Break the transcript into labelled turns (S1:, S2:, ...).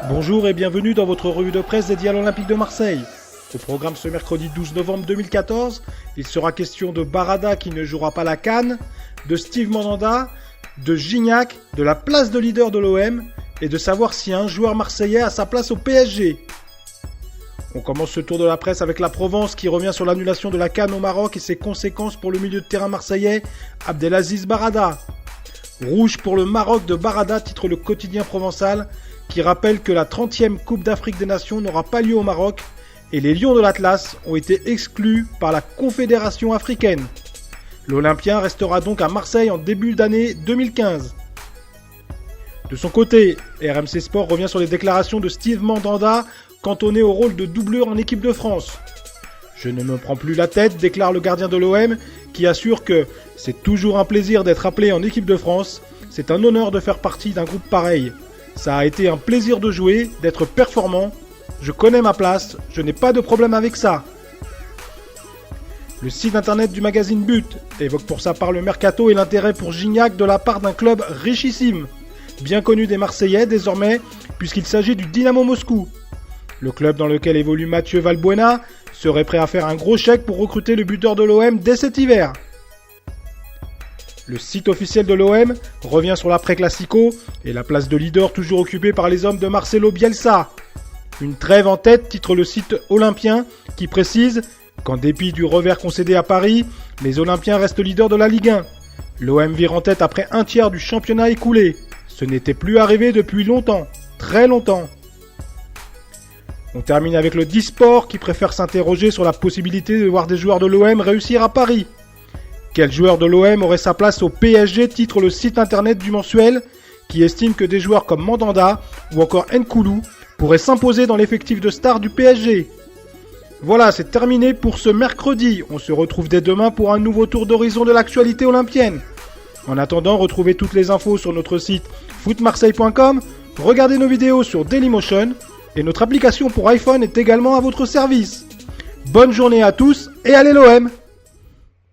S1: Bonjour et bienvenue dans votre revue de presse dédiée à l'Olympique de Marseille. Au programme ce mercredi 12 novembre 2014, il sera question de Barada qui ne jouera pas la CAN, de Steve Mandanda, de Gignac, de la place de leader de l'OM et de savoir si un joueur marseillais a sa place au PSG. On commence ce tour de la presse avec la Provence qui revient sur l'annulation de la CAN au Maroc et ses conséquences pour le milieu de terrain marseillais, Abdelaziz Barada. Rouge pour le Maroc de Barada, titre le quotidien provençal, qui rappelle que la 30e Coupe d'Afrique des Nations n'aura pas lieu au Maroc et les Lions de l'Atlas ont été exclus par la Confédération africaine. L'Olympien restera donc à Marseille en début d'année 2015. De son côté, RMC Sport revient sur les déclarations de Steve Mandanda cantonné au rôle de doublure en équipe de France. Je ne me prends plus la tête, déclare le gardien de l'OM, qui assure que c'est toujours un plaisir d'être appelé en équipe de France, c'est un honneur de faire partie d'un groupe pareil. Ça a été un plaisir de jouer, d'être performant. Je connais ma place, je n'ai pas de problème avec ça. Le site internet du magazine But évoque pour sa part le mercato et l'intérêt pour Gignac de la part d'un club richissime, bien connu des Marseillais désormais, puisqu'il s'agit du Dynamo Moscou. Le club dans lequel évolue Mathieu Valbuena serait prêt à faire un gros chèque pour recruter le buteur de l'OM dès cet hiver. Le site officiel de l'OM revient sur l'après-classico et la place de leader toujours occupée par les hommes de Marcelo Bielsa. Une trêve en tête, titre le site olympien, qui précise qu'en dépit du revers concédé à Paris, les Olympiens restent leaders de la Ligue 1. L'OM vire en tête après un tiers du championnat écoulé. Ce n'était plus arrivé depuis longtemps, très longtemps. On termine avec le Disport qui préfère s'interroger sur la possibilité de voir des joueurs de l'OM réussir à Paris. Quel joueur de l'OM aurait sa place au PSG, titre le site internet du mensuel, qui estime que des joueurs comme Mandanda ou encore Nkoulou pourraient s'imposer dans l'effectif de stars du PSG. Voilà, c'est terminé pour ce mercredi. On se retrouve dès demain pour un nouveau tour d'horizon de l'actualité olympienne. En attendant, retrouvez toutes les infos sur notre site footmarseille.com, regardez nos vidéos sur Dailymotion et notre application pour iPhone est également à votre service. Bonne journée à tous et allez l'OM!